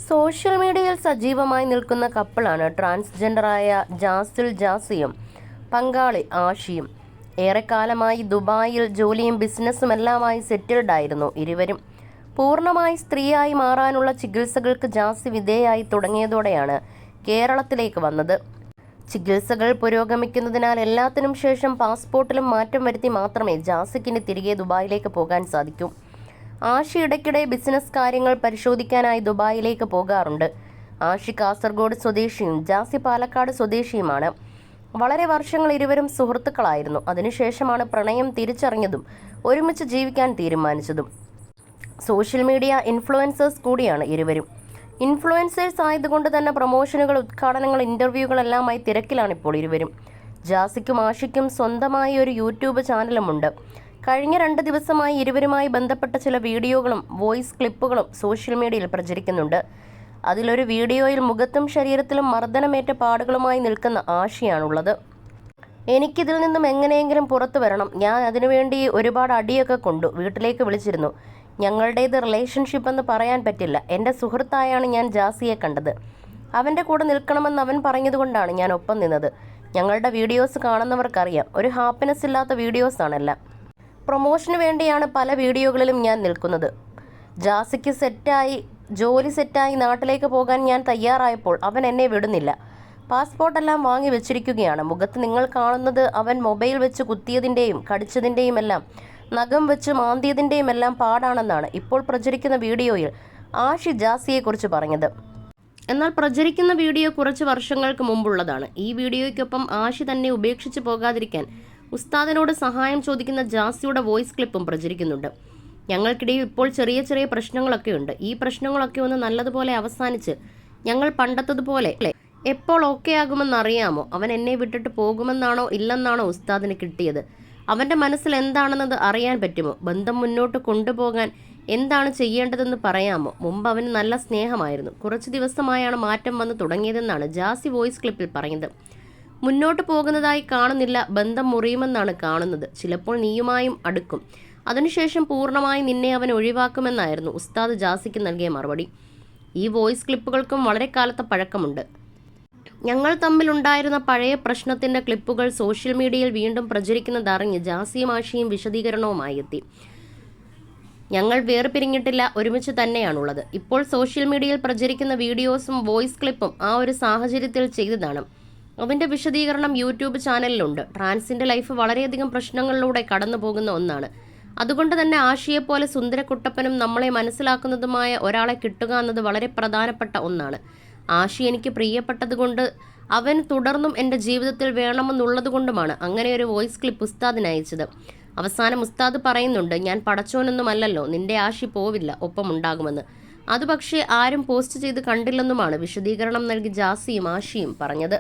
Social മീഡിയയിൽ സജീവമായി നിൽക്കുന്ന കപ്പിളാണ് ട്രാൻസ്ജെൻഡറായ ജാസിൽ ജാസിയും പങ്കാളി ആഷിയും. ഏറെക്കാലമായി ദുബായിൽ ജോലിയും ബിസിനസ്സുമെല്ലാമായി സെറ്റിൽഡായിരുന്നു ഇരുവരും. പൂർണ്ണമായി സ്ത്രീയായി മാറാനുള്ള ചികിത്സകൾക്ക് ജാസി വിധേയായി തുടങ്ങിയതോടെയാണ് കേരളത്തിലേക്ക് വന്നത്. ചികിത്സകൾ പുരോഗമിക്കുന്നതിനാൽ എല്ലാത്തിനും ശേഷം പാസ്പോർട്ടിലും മാറ്റം വരുത്തി മാത്രമേ ജാസിക്കിന് തിരികെ ദുബായിലേക്ക് പോകാൻ സാധിക്കൂ. ആഷി ഇടയ്ക്കിടെ ബിസിനസ് കാര്യങ്ങൾ പരിശോധിക്കാനായി ദുബായിലേക്ക് പോകാറുണ്ട്. ആഷി കാസർഗോഡ് സ്വദേശിയും ജാസി പാലക്കാട് സ്വദേശിയുമാണ്. വളരെ വർഷങ്ങൾ ഇരുവരും സുഹൃത്തുക്കളായിരുന്നു. അതിനുശേഷമാണ് പ്രണയം തിരിച്ചറിഞ്ഞതും ഒരുമിച്ച് ജീവിക്കാൻ തീരുമാനിച്ചതും. സോഷ്യൽ മീഡിയ ഇൻഫ്ലുവൻസേഴ്സ് കൂടിയാണ് ഇരുവരും. ഇൻഫ്ലുവൻസേഴ്സ് ആയതുകൊണ്ട് തന്നെ പ്രൊമോഷനുകൾ, ഉദ്ഘാടനങ്ങൾ, ഇൻ്റർവ്യൂകളെല്ലാമായി തിരക്കിലാണിപ്പോൾ ഇരുവരും. ജാസിക്കും ആഷിക്കും സ്വന്തമായി ഒരു യൂട്യൂബ് ചാനലുമുണ്ട്. കഴിഞ്ഞ 2 ദിവസമായി ഇരുവരുമായി ബന്ധപ്പെട്ട ചില വീഡിയോകളും വോയിസ് ക്ലിപ്പുകളും സോഷ്യൽ മീഡിയയിൽ പ്രചരിക്കുന്നുണ്ട്. അതിലൊരു വീഡിയോയിൽ മുഖത്തും ശരീരത്തിലും മർദ്ദനമേറ്റ പാടുകളുമായി നിൽക്കുന്ന ആഷിയാണുള്ളത്. എനിക്കിതിൽ നിന്നും എങ്ങനെയെങ്കിലും പുറത്തു വരണം, ഞാൻ അതിനുവേണ്ടി ഒരുപാട് അടിയൊക്കെ കൊണ്ടു, വീട്ടിലേക്ക് വിളിച്ചിരുന്നു. ഞങ്ങളുടേത് റിലേഷൻഷിപ്പ് എന്ന് പറയാൻ പറ്റില്ല. എൻ്റെ സുഹൃത്തായാണ് ഞാൻ ജാസിയെ കണ്ടത്. അവൻ്റെ കൂടെ നിൽക്കണമെന്ന് അവൻ പറഞ്ഞതുകൊണ്ടാണ് ഞാൻ ഒപ്പം നിന്നത്. ഞങ്ങളുടെ വീഡിയോസ് കാണുന്നവർക്കറിയാം, ഒരു ഹാപ്പിനെസ് ഇല്ലാത്ത വീഡിയോസാണെല്ലാം. പ്രൊമോഷന് വേണ്ടിയാണ് പല വീഡിയോകളിലും ഞാൻ നിൽക്കുന്നത്. ജാസിക്ക് ജോലി സെറ്റായി നാട്ടിലേക്ക് പോകാൻ ഞാൻ തയ്യാറായപ്പോൾ അവൻ എന്നെ വിടുന്നില്ല. പാസ്പോർട്ടെല്ലാം വാങ്ങി വെച്ചിരിക്കുകയാണ്. മുഖത്ത് നിങ്ങൾ കാണുന്നത് അവൻ മൊബൈൽ വെച്ച് കുത്തിയതിൻ്റെയും കടിച്ചതിൻ്റെയും എല്ലാം, നഖം വെച്ച് മാന്തിയതിൻ്റെയും എല്ലാം പാടാണെന്നാണ് ഇപ്പോൾ പ്രചരിക്കുന്ന വീഡിയോയിൽ ആഷി ജാസിയെക്കുറിച്ച് പറഞ്ഞത്. എന്നാൽ പ്രചരിക്കുന്ന വീഡിയോ കുറച്ച് വർഷങ്ങൾക്ക് മുമ്പുള്ളതാണ്. ഈ വീഡിയോയ്ക്കൊപ്പം ആഷി തന്നെ ഉപേക്ഷിച്ച് പോകാതിരിക്കാൻ ഉസ്താദിനോട് സഹായം ചോദിക്കുന്ന ജാസിയുടെ വോയിസ് ക്ലിപ്പും പ്രചരിക്കുന്നുണ്ട്. ഞങ്ങൾക്കിടയിൽ ഇപ്പോൾ ചെറിയ ചെറിയ പ്രശ്നങ്ങളൊക്കെ ഉണ്ട്. ഈ പ്രശ്നങ്ങളൊക്കെ ഒന്ന് നല്ലതുപോലെ അവസാനിച്ച് ഞങ്ങൾ പണ്ടത്തതുപോലെ എപ്പോൾ ഓക്കെ ആകുമെന്നറിയാമോ? അവൻ എന്നെ വിട്ടിട്ട് പോകുമെന്നാണോ ഇല്ലെന്നാണോ ഉസ്താദിന് കിട്ടിയത്? അവൻ്റെ മനസ്സിൽ എന്താണെന്നത് അറിയാൻ പറ്റുമോ? ബന്ധം മുന്നോട്ട് കൊണ്ടുപോകാൻ എന്താണ് ചെയ്യേണ്ടതെന്ന് പറയാമോ? മുമ്പ് അവന് നല്ല സ്നേഹമായിരുന്നു. കുറച്ച് ദിവസമായാണ് മാറ്റം വന്ന് തുടങ്ങിയതെന്നാണ് ജാസി വോയിസ് ക്ലിപ്പിൽ പറഞ്ഞത്. മുന്നോട്ട് പോകുന്നതായി കാണുന്നില്ല, ബന്ധം മുറിയുമെന്നാണ് കാണുന്നത്. ചിലപ്പോൾ നീയുമായും അടുക്കും, അതിനുശേഷം പൂർണ്ണമായി നിന്നെ അവൻ ഒഴിവാക്കുമെന്നായിരുന്നു ഉസ്താദ് ജാസിക്ക് നൽകിയ മറുപടി. ഈ വോയിസ് ക്ലിപ്പുകൾക്കും വളരെ കാലത്തെ പഴക്കമുണ്ട്. ഞങ്ങൾ തമ്മിലുണ്ടായിരുന്ന പഴയ പ്രശ്നത്തിൻ്റെ ക്ലിപ്പുകൾ സോഷ്യൽ മീഡിയയിൽ വീണ്ടും പ്രചരിക്കുന്നതറിഞ്ഞ് ജാസിയും ആഷിയും വിശദീകരണവുമായി എത്തി. ഞങ്ങൾ വേർപിരിഞ്ഞിട്ടില്ല, ഒരുമിച്ച് തന്നെയാണുള്ളത്. ഇപ്പോൾ സോഷ്യൽ മീഡിയയിൽ പ്രചരിക്കുന്ന വീഡിയോസും വോയിസ് ക്ലിപ്പും ആ ഒരു സാഹചര്യത്തിൽ ചെയ്തതാണ്. അതിൻ്റെ വിശദീകരണം യൂട്യൂബ് ചാനലിലുണ്ട്. ട്രാൻസിൻ്റെ ലൈഫ് വളരെയധികം പ്രശ്നങ്ങളിലൂടെ കടന്നു പോകുന്ന ഒന്നാണ്. അതുകൊണ്ട് തന്നെ ആഷിയെപ്പോലെ സുന്ദരക്കുട്ടപ്പനും നമ്മളെ മനസ്സിലാക്കുന്നതുമായ ഒരാളെ കിട്ടുക എന്നത് വളരെ പ്രധാനപ്പെട്ട ഒന്നാണ്. ആഷി എനിക്ക് പ്രിയപ്പെട്ടതുകൊണ്ട് അവൻ തുടർന്നും എൻ്റെ ജീവിതത്തിൽ വേണമെന്നുള്ളതുകൊണ്ടുമാണ് അങ്ങനെ ഒരു വോയിസ് ക്ലിപ്പ് ഉസ്താദിന് അയച്ചത്. അവസാനം ഉസ്താദ് പറയുന്നുണ്ട്, ഞാൻ പടച്ചോനൊന്നുമല്ലല്ലോ, നിന്റെ ആഷി പോവില്ല, ഒപ്പമുണ്ടാകുമെന്ന്. അത് പക്ഷേ ആരും പോസ്റ്റ് ചെയ്ത് കണ്ടില്ലെന്നുമാണ് വിശദീകരണം നൽകി ജാസിയും ആഷിയും പറഞ്ഞത്.